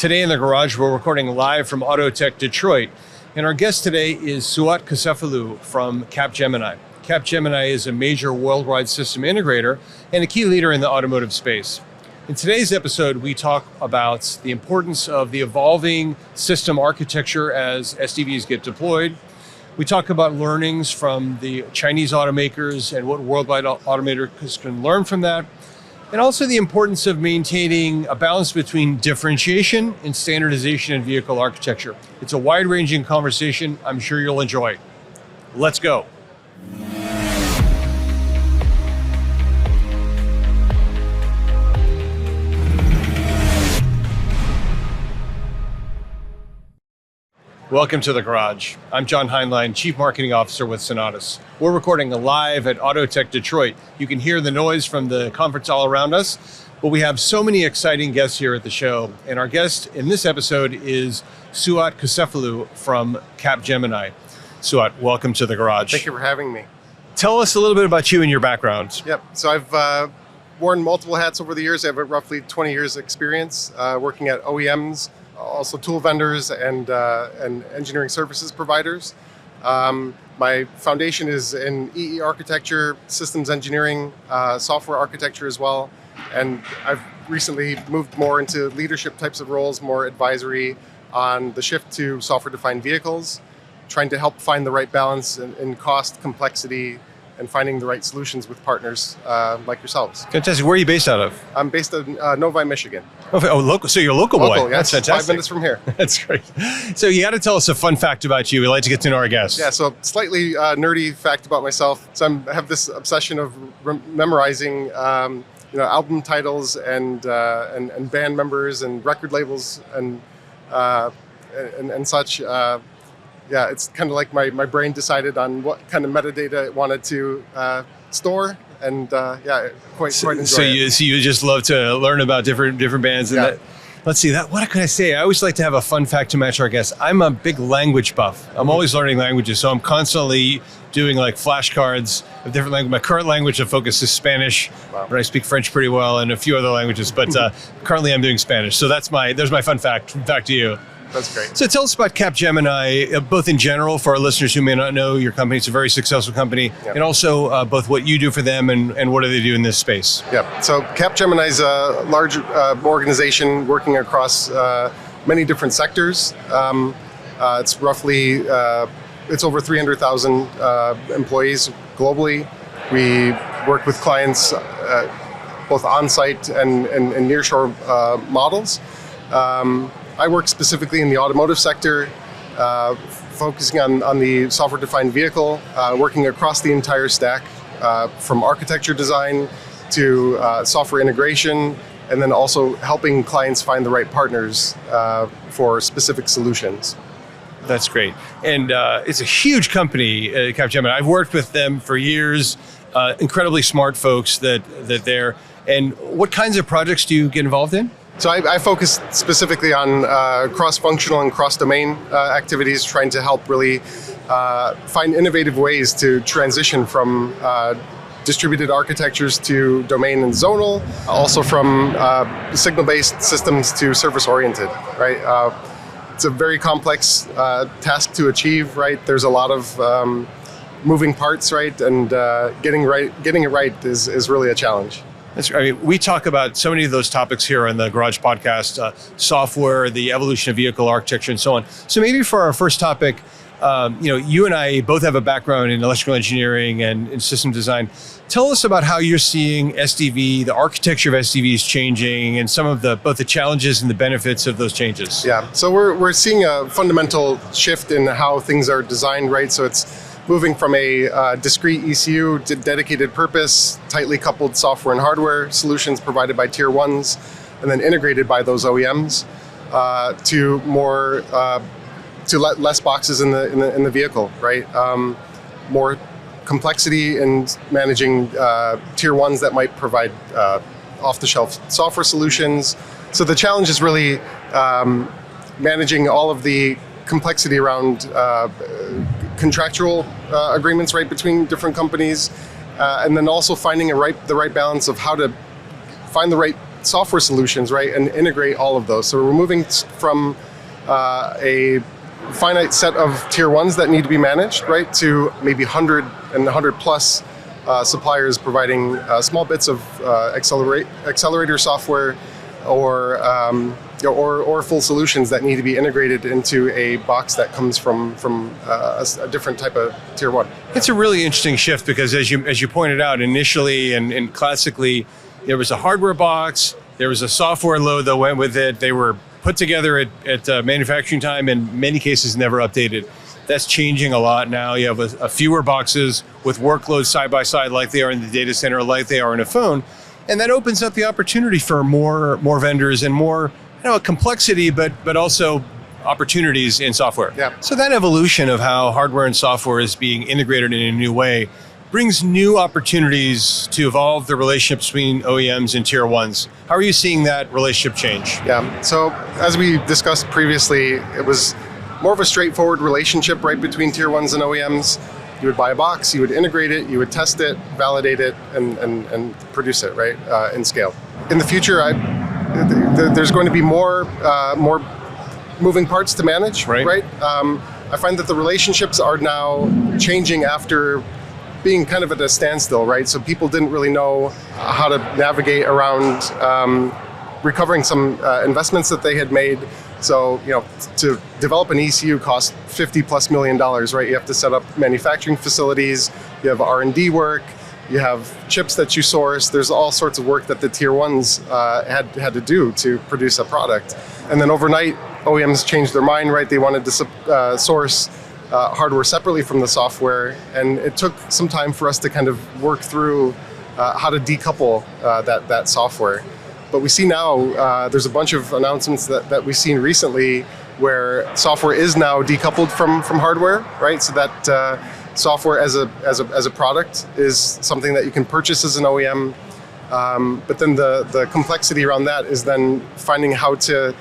Today in the garage, we're recording live from AutoTech Detroit. And our guest today is Suat Kasafalou from Capgemini. Capgemini is a major worldwide system integrator and a key leader in the automotive space. In today's episode, we talk about the importance of the evolving system architecture as SDVs get deployed. We talk about learnings from the Chinese automakers and what worldwide automakers can learn from that. And also the importance of maintaining a balance between differentiation and standardization in vehicle architecture. It's a wide-ranging conversation I'm sure you'll enjoy. Let's go. Welcome to the garage. I'm John Heinlein, Chief Marketing Officer with Sonatus. We're recording live at AutoTech Detroit. You can hear the noise from the conference all around us, but we have so many exciting guests here at the show. And our guest in this episode is Suat Kusefoglu from Capgemini. Suat, welcome to the garage. Thank you for having me. Tell us a little bit about you and your background. Yep, so I've worn multiple hats over the years. I have roughly 20 years experience working at OEMs, also tool vendors and engineering services providers. My foundation is in EE architecture, systems engineering, software architecture as well. And I've recently moved more into leadership types of roles, more advisory on the shift to software-defined vehicles, trying to help find the right balance in cost, complexity, and finding the right solutions with partners like yourselves. Fantastic. Where are you based out of? I'm based in Novi, Michigan. Oh, local. So you're a local boy. Local, yes. That's fantastic. 5 minutes from here. That's great. So you got to tell us a fun fact about you. We like to get to know our guests. Yeah, so slightly nerdy fact about myself. So I have this obsession of memorizing album titles and band members and record labels and such. Yeah, it's kind of like my brain decided on what kind of metadata it wanted to store, and quite enjoy it. So you just love to learn about different bands. And yeah. Let's see, what can I say? I always like to have a fun fact to match our guests. I'm a big language buff. I'm always learning languages, so I'm constantly doing like flashcards of different languages. My current language of focus is Spanish, Wow. but I speak French pretty well and a few other languages. But currently, I'm doing Spanish. So there's my fun fact. Back to you. That's great. So tell us about Capgemini, both in general for our listeners who may not know your company. It's a very successful company, Yep. and also both what you do for them and what do they do in this space. Yeah. So Capgemini is a large organization working across many different sectors. It's roughly it's over 300,000 employees globally. We work with clients both on-site and nearshore models. I work specifically in the automotive sector, focusing on the software-defined vehicle, working across the entire stack, from architecture design to software integration, and then also helping clients find the right partners for specific solutions. That's great. And it's a huge company, Capgemini. I've worked with them for years, incredibly smart folks that they're. And what kinds of projects do you get involved in? So I focus specifically on cross-functional and cross-domain activities, trying to help really find innovative ways to transition from distributed architectures to domain and zonal, also from signal-based systems to service-oriented, right? It's a very complex task to achieve, right? There's a lot of moving parts, right? And getting it right is really a challenge. We talk about so many of those topics here on the Garage Podcast, software, the evolution of vehicle architecture, and so on. So maybe for our first topic, you and I both have a background in electrical engineering and in system design. Tell us about how you're seeing SDV, the architecture of SDVs changing, and some of both the challenges and the benefits of those changes. Yeah, so we're seeing a fundamental shift in how things are designed, right? So it's moving from a discrete ECU to dedicated purpose, tightly coupled software and hardware solutions provided by tier ones, and then integrated by those OEMs, to more to less boxes in the vehicle, right? More complexity in managing tier ones that might provide off-the-shelf software solutions. So the challenge is really managing all of the complexity around contractual agreements, right, between different companies, and then also finding the right balance of how to find the right software solutions, right, and integrate all of those. So we're moving from a finite set of tier ones that need to be managed, right, to maybe 100 and 100 plus suppliers providing small bits of accelerator software or full solutions that need to be integrated into a box that comes from a different type of tier one. It's a really interesting shift because as you pointed out initially and classically, there was a hardware box, there was a software load that went with it. They were put together at manufacturing time, in many cases never updated. That's changing a lot now. You have a fewer boxes with workloads side by side like they are in the data center, like they are in a phone. And that opens up the opportunity for more vendors and more complexity, but also opportunities in software. Yeah. So that evolution of how hardware and software is being integrated in a new way brings new opportunities to evolve the relationship between OEMs and tier ones. How are you seeing that relationship change? Yeah, so as we discussed previously, it was more of a straightforward relationship right between tier ones and OEMs. You would buy a box, you would integrate it, you would test it, validate it, and produce it, right, in scale. In the future, there's going to be more moving parts to manage, right? I find that the relationships are now changing after being kind of at a standstill, right? So people didn't really know how to navigate around recovering some investments that they had made. So, to develop an ECU costs $50+ million, right? You have to set up manufacturing facilities, you have R&D work, you have chips that you source. There's all sorts of work that the tier ones had to do to produce a product. And then overnight, OEMs changed their mind, right? They wanted to source hardware separately from the software, and it took some time for us to kind of work through how to decouple that software. But we see now there's a bunch of announcements that we've seen recently where software is now decoupled from hardware, right? So that software as a product is something that you can purchase as an OEM. But then the complexity around that is then finding how to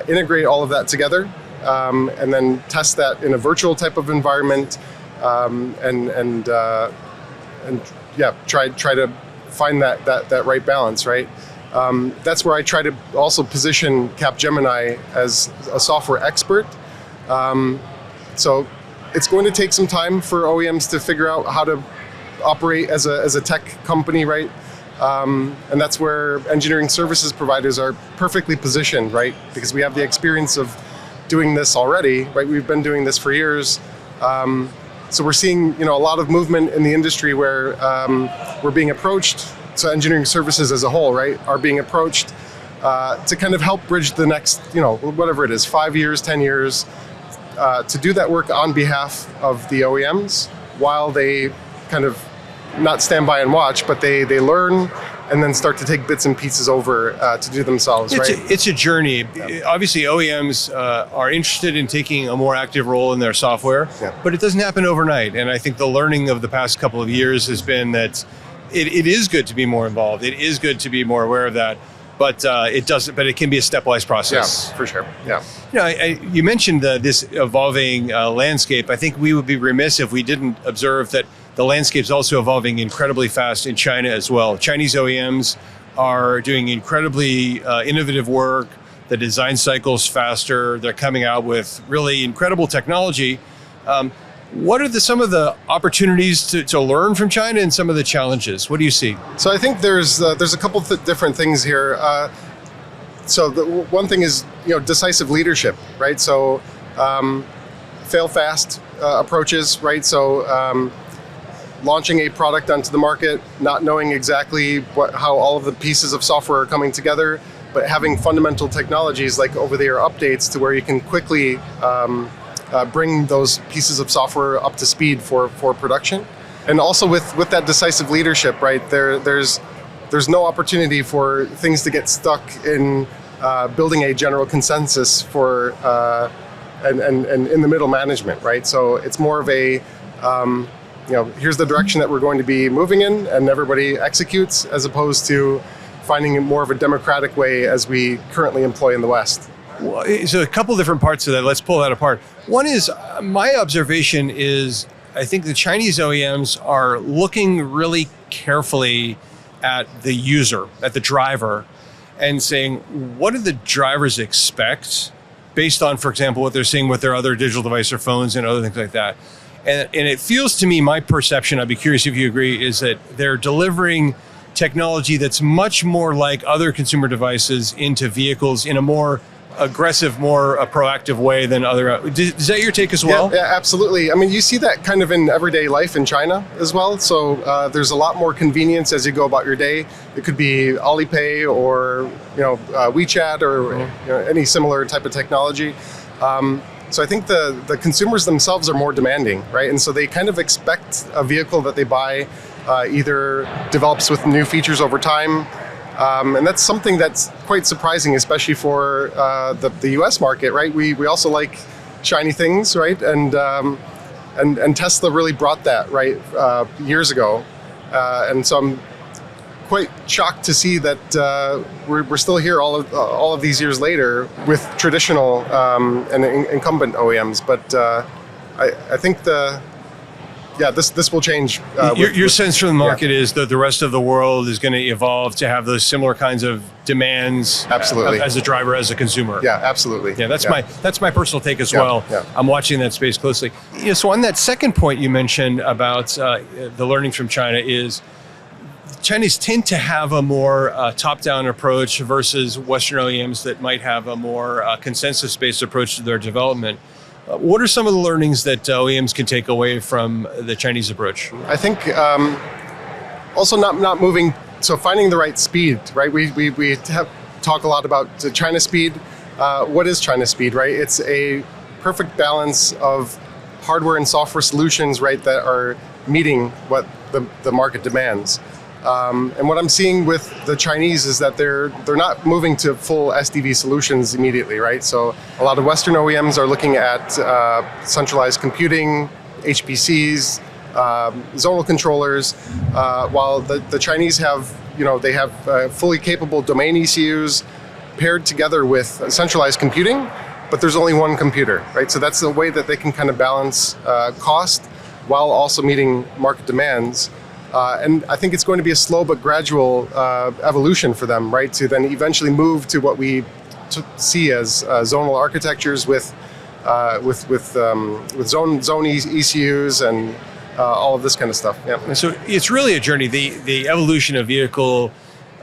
integrate all of that together. And then test that in a virtual type of environment, and try to find that right balance, right? That's where I try to also position Capgemini as a software expert. So it's going to take some time for OEMs to figure out how to operate as a tech company, right? And that's where engineering services providers are perfectly positioned, right? Because we have the experience of doing this already, right? We've been doing this for years. So we're seeing, a lot of movement in the industry where we're being approached. So engineering services as a whole, right, are being approached to kind of help bridge the next, whatever it is, 5 years, 10 years, to do that work on behalf of the OEMs while they kind of not stand by and watch, but they learn and then start to take bits and pieces over to do themselves, right? It's a journey. Yeah. Obviously, OEMs are interested in taking a more active role in their software, but it doesn't happen overnight. And I think the learning of the past couple of years has been that it is good to be more involved. It is good to be more aware of that, but it doesn't. But it can be a stepwise process. Yeah, for sure. Yeah. You mentioned this evolving landscape. I think we would be remiss if we didn't observe that the landscape is also evolving incredibly fast in China as well. Chinese OEMs are doing incredibly innovative work. The design cycle's faster. They're coming out with really incredible technology. What are some of the opportunities to learn from China and some of the challenges? What do you see? So I think there's a couple different things here. So the one thing is decisive leadership, right? So fail fast approaches, right? So launching a product onto the market, not knowing exactly how all of the pieces of software are coming together, but having fundamental technologies like over-the-air updates to where you can quickly bring those pieces of software up to speed for production. And also with that decisive leadership, right, there's no opportunity for things to get stuck in building a general consensus for and in the middle management, right? So it's more of a here's the direction that we're going to be moving in, and everybody executes, as opposed to finding more of a democratic way as we currently employ in the West. So a couple different parts of that. Let's pull that apart. One is, my observation is, I think the Chinese OEMs are looking really carefully at the user, at the driver, and saying, what do the drivers expect based on, for example, what they're seeing with their other digital device or phones and other things like that. And it feels to me, my perception, I'd be curious if you agree, is that they're delivering technology that's much more like other consumer devices into vehicles in a more aggressive, more proactive way than other. Is that your take as well? Yeah, absolutely. I mean, you see that kind of in everyday life in China as well. So there's a lot more convenience as you go about your day. It could be Alipay or WeChat or any similar type of technology. So I think the consumers themselves are more demanding, right? And so they kind of expect a vehicle that they buy either develops with new features over time. And that's something that's quite surprising, especially for the U.S. market, right? We also like shiny things, right? And Tesla really brought that, right, years ago. And so I'm quite shocked to see that we're still here all of these years later with traditional and incumbent OEMs. But I think this will change. Your sense from the market is that the rest of the world is going to evolve to have those similar kinds of demands. Absolutely. As a driver, as a consumer. Yeah, absolutely. Yeah, that's my personal take as well. Yeah. I'm watching that space closely. So on that second point you mentioned about the learning from China is Chinese tend to have a more top-down approach versus Western OEMs that might have a more consensus-based approach to their development. What are some of the learnings that OEMs can take away from the Chinese approach? I think also not moving, so finding the right speed, right? We talk a lot about the China speed. What is China speed, right? It's a perfect balance of hardware and software solutions, right, that are meeting what the market demands. And what I'm seeing with the Chinese is that they're not moving to full SDV solutions immediately, right? So a lot of Western OEMs are looking at centralized computing, HPCs, zonal controllers, while the Chinese have, they have fully capable domain ECUs paired together with centralized computing, but there's only one computer, right? So that's the way that they can kind of balance cost while also meeting market demands. And I think it's going to be a slow but gradual evolution for them, right? To then eventually move to what we see as zonal architectures with zone ECUs and all of this kind of stuff. Yeah. So it's really a journey. The evolution of vehicle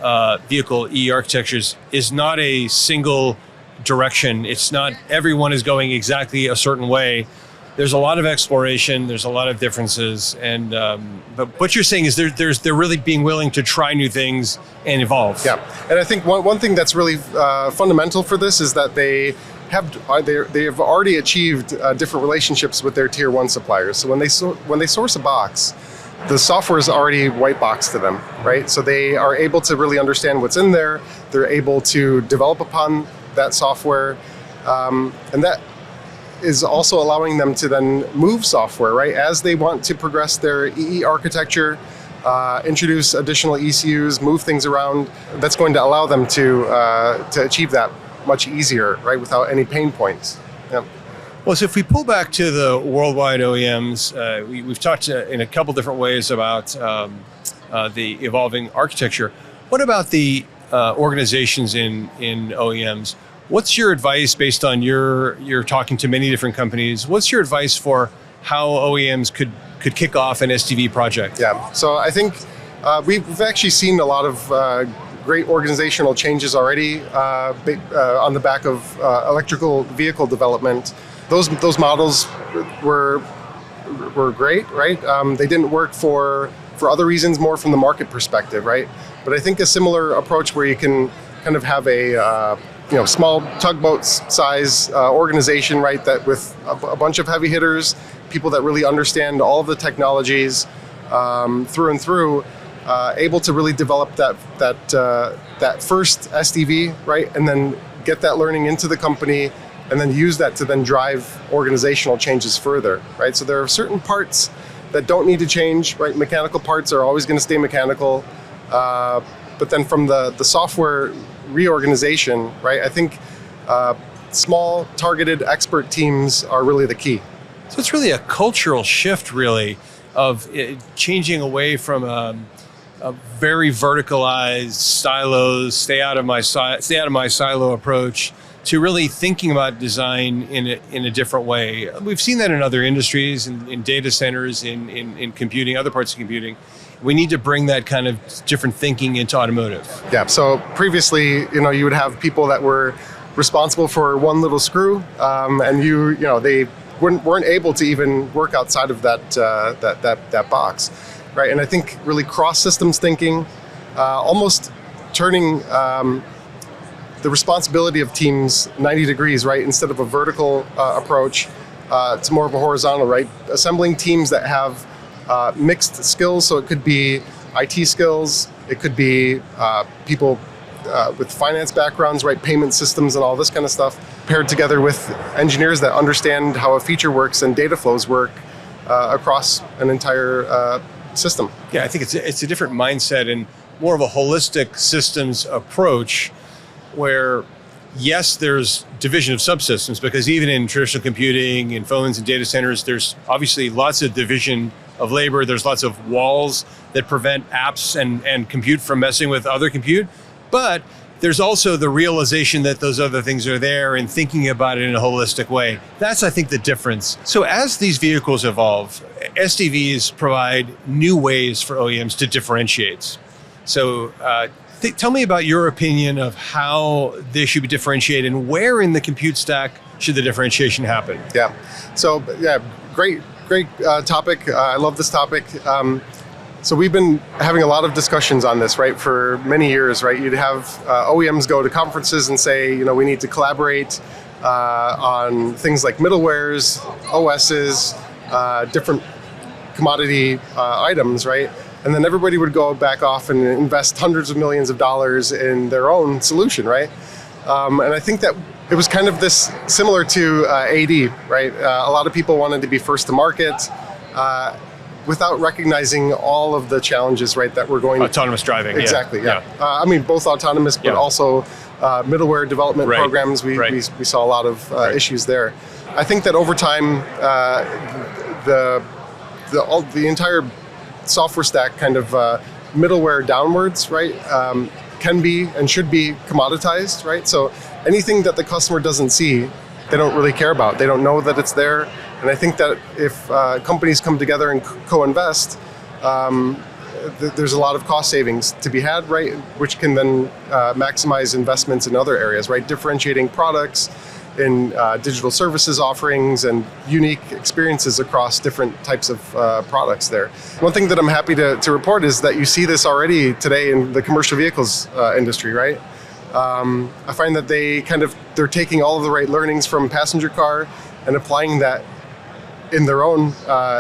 E architectures is not a single direction. It's not everyone is going exactly a certain way. There's a lot of exploration. There's a lot of differences, and but what you're saying is they're really being willing to try new things and evolve. Yeah, and I think one thing that's really fundamental for this is that they have already achieved different relationships with their tier one suppliers. So when they source a box, the software is already white box to them, right? So they are able to really understand what's in there. They're able to develop upon that software, and that is also allowing them to then move software, right? As they want to progress their EE architecture, introduce additional ECUs, move things around, that's going to allow them to achieve that much easier, right? Without any pain points. Yeah. Well, so if we pull back to the worldwide OEMs, we've talked in a couple different ways about the evolving architecture. What about the organizations in OEMs? What's your advice based on you're talking to many different companies? What's your advice for how OEMs could kick off an SDV project? Yeah, so I think we've actually seen a lot of great organizational changes already on the back of electrical vehicle development. Those models were great, right? They didn't work for other reasons, more from the market perspective, right? But I think a similar approach where you can kind of have a small tugboat size organization, right? That with a bunch of heavy hitters, people that really understand all of the technologies through and through, able to really develop that first SDV, right? And then get that learning into the company, and then use that to then drive organizational changes further, right? So there are certain parts that don't need to change, right? Mechanical parts are always going to stay mechanical, but then from the software reorganization, right? I think small, targeted expert teams are really the key. So it's really a cultural shift, really, of changing away from very verticalized silos, stay out of my silo approach, to really thinking about design in a different way. We've seen that in other industries, in data centers, in computing, other parts of computing. We need to bring that kind of different thinking into automotive. Yeah. So previously, you would have people that were responsible for one little screw, and they weren't able to even work outside of that box, right? And I think really cross systems thinking, almost turning the responsibility of teams 90 degrees, right? Instead of a vertical approach, it's more of a horizontal, right? Assembling teams that have mixed skills. So it could be IT skills, it could be people with finance backgrounds, right? Payment systems and all this kind of stuff, paired together with engineers that understand how a feature works and data flows work across an entire system. Yeah, I think it's a different mindset and more of a holistic systems approach, where yes, there's division of subsystems, because even in traditional computing, in phones and data centers, there's obviously lots of division of labor. There's lots of walls that prevent apps and compute from messing with other compute. But there's also the realization that those other things are there and thinking about it in a holistic way. That's, I think, the difference. So as these vehicles evolve, SDVs provide new ways for OEMs to differentiate. So tell me about your opinion of how they should be differentiated and where in the compute stack should the differentiation happen? Yeah. So, great topic. I love this topic. So we've been having a lot of discussions on this, right, for many years, right? You'd have OEMs go to conferences and say, we need to collaborate on things like middlewares, OSs, different commodity items, right? And then everybody would go back off and invest hundreds of millions of dollars in their own solution, right? And I think that it was kind of this similar to AD, right? A lot of people wanted to be first to market without recognizing all of the challenges, right, that we're going autonomous driving. Exactly, yeah. I mean, both autonomous, but also middleware development programs. We saw a lot of issues there. I think that over time, the entire software stack kind of middleware downwards, right, can be and should be commoditized, right? So anything that the customer doesn't see, they don't really care about. They don't know that it's there. And I think that if companies come together and co-invest, there's a lot of cost savings to be had, right? Which can then maximize investments in other areas, right? Differentiating products in digital services offerings and unique experiences across different types of products there. One thing that I'm happy to report is that you see this already today in the commercial vehicles industry, right? I find that they're taking all of the right learnings from passenger car and applying that in their own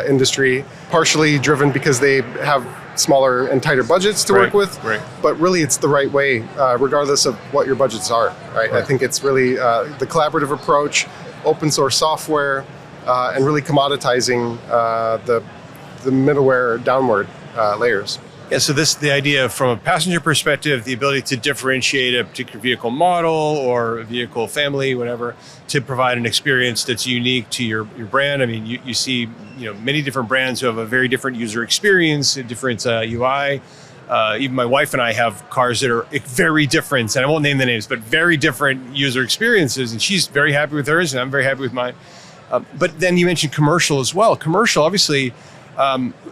industry, partially driven because they have smaller and tighter budgets to work with, but really it's the right way, regardless of what your budgets are, right? I think it's really the collaborative approach, open source software, and really commoditizing the middleware downward layers. Yeah, so the idea from a passenger perspective, the ability to differentiate a particular vehicle model or a vehicle family, whatever, to provide an experience that's unique to your brand. I mean, you see many different brands who have a very different user experience, a different UI. Even my wife and I have cars that are very different, and I won't name the names, but very different user experiences, and she's very happy with hers, and I'm very happy with mine. But then you mentioned commercial as well. Commercial, obviously,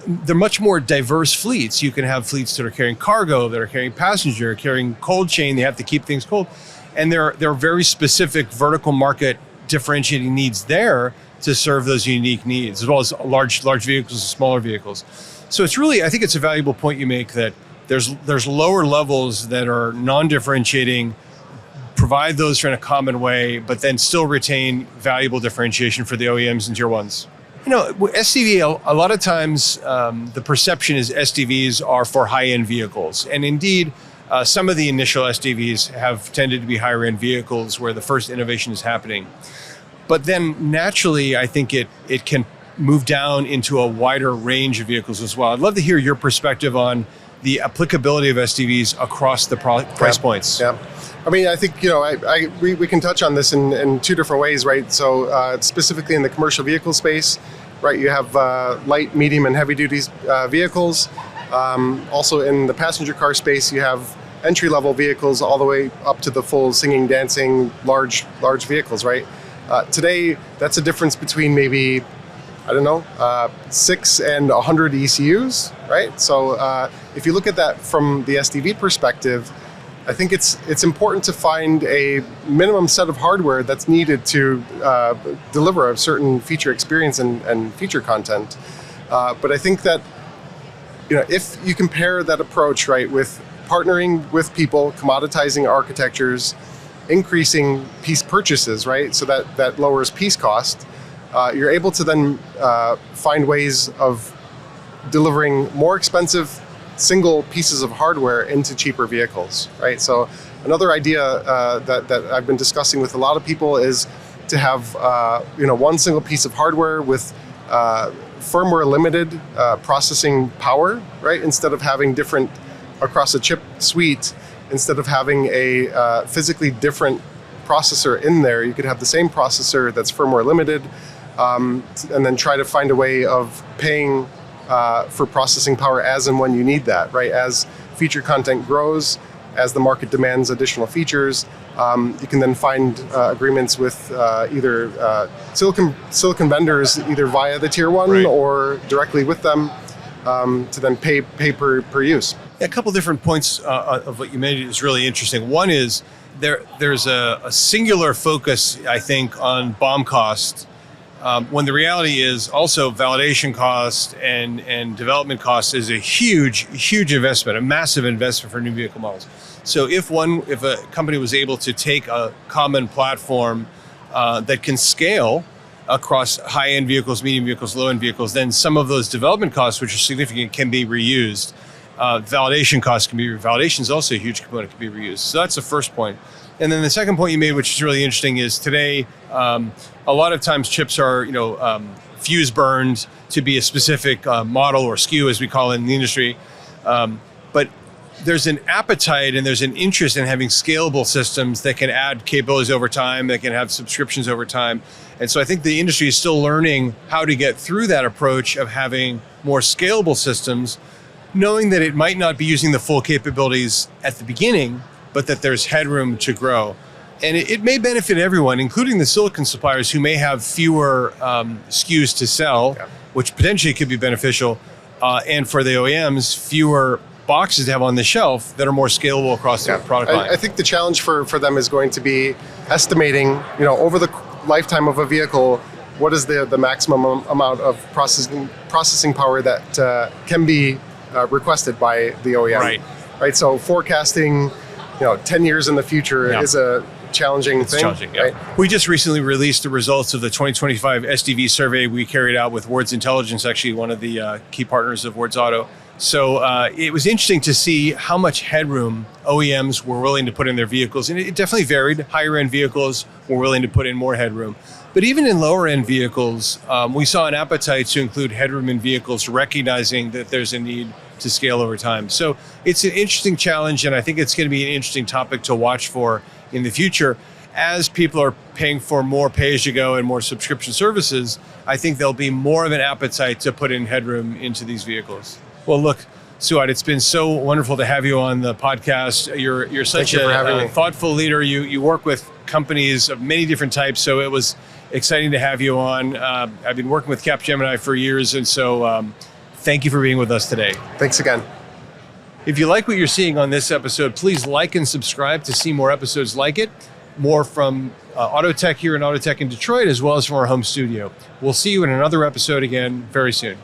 they're much more diverse fleets. You can have fleets that are carrying cargo, that are carrying passenger, carrying cold chain. They have to keep things cold. And there are very specific vertical market differentiating needs there to serve those unique needs, as well as large vehicles and smaller vehicles. So it's really, I think it's a valuable point you make that there's lower levels that are non-differentiating, provide those in a common way, but then still retain valuable differentiation for the OEMs and tier ones. SDV, a lot of times the perception is SDVs are for high-end vehicles. And indeed, some of the initial SDVs have tended to be higher-end vehicles where the first innovation is happening. But then naturally, I think it can move down into a wider range of vehicles as well. I'd love to hear your perspective on the applicability of SDVs across the price points. Yeah. I mean, I think, we can touch on this in two different ways, right? So specifically in the commercial vehicle space, right, you have light, medium, and heavy duty vehicles. Also in the passenger car space, you have entry-level vehicles all the way up to the full singing, dancing, large vehicles, right? Today, that's a difference between maybe, 6 and 100 ECUs, right? So if you look at that from the SDV perspective, I think it's important to find a minimum set of hardware that's needed to deliver a certain feature experience and feature content. But I think that if you compare that approach, right, with partnering with people, commoditizing architectures, increasing piece purchases, right, so that lowers piece cost, you're able to then find ways of delivering more expensive single pieces of hardware into cheaper vehicles, right? So another idea that I've been discussing with a lot of people is to have one single piece of hardware with firmware limited processing power, right? Instead of having different across a chip suite, instead of having a physically different processor in there, you could have the same processor that's firmware limited, and then try to find a way of paying for processing power as and when you need that, right? As feature content grows, as the market demands additional features, you can then find agreements with either silicon vendors, either via the tier one, right, or directly with them, to then pay per use. Yeah, a couple different points of what you made is really interesting. One is there's a singular focus, I think, on BOM cost, when the reality is also validation cost and development cost is a huge investment, a massive investment for new vehicle models. So if a company was able to take a common platform that can scale across high-end vehicles, medium vehicles, low-end vehicles, then some of those development costs, which are significant, can be reused. Validation costs can be reused. Validation is also a huge component, can be reused. So that's the first point. And then the second point you made, which is really interesting, is today a lot of times chips are fuse burned to be a specific model or SKU, as we call it in the industry. But there's an appetite and there's an interest in having scalable systems that can add capabilities over time, that can have subscriptions over time. And so I think the industry is still learning how to get through that approach of having more scalable systems, knowing that it might not be using the full capabilities at the beginning, but that there's headroom to grow. And it may benefit everyone, including the silicon suppliers who may have fewer SKUs to sell, yeah, which potentially could be beneficial. And for the OEMs, fewer boxes to have on the shelf that are more scalable across the product line. I think the challenge for them is going to be estimating, over the lifetime of a vehicle, what is the maximum amount of processing power that can be requested by the OEM. Right. So forecasting, 10 years in the future, yeah, is a challenging thing. Challenging, yeah. Right? We just recently released the results of the 2025 SDV survey we carried out with Words Intelligence, actually one of the key partners of Words Auto. So it was interesting to see how much headroom OEMs were willing to put in their vehicles. And it definitely varied. Higher end vehicles were willing to put in more headroom. But even in lower end vehicles, we saw an appetite to include headroom in vehicles, recognizing that there's a need to scale over time. So it's an interesting challenge, and I think it's going to be an interesting topic to watch for in the future. As people are paying for more pay-as-you-go and more subscription services, I think there'll be more of an appetite to put in headroom into these vehicles. Well, look, Suat, it's been so wonderful to have you on the podcast. You're such a thoughtful leader. You work with companies of many different types, so it was exciting to have you on. I've been working with Capgemini for years, and so thank you for being with us today. Thanks again. If you like what you're seeing on this episode, please like and subscribe to see more episodes like it, more from AutoTech here in AutoTech in Detroit, as well as from our home studio. We'll see you in another episode again very soon.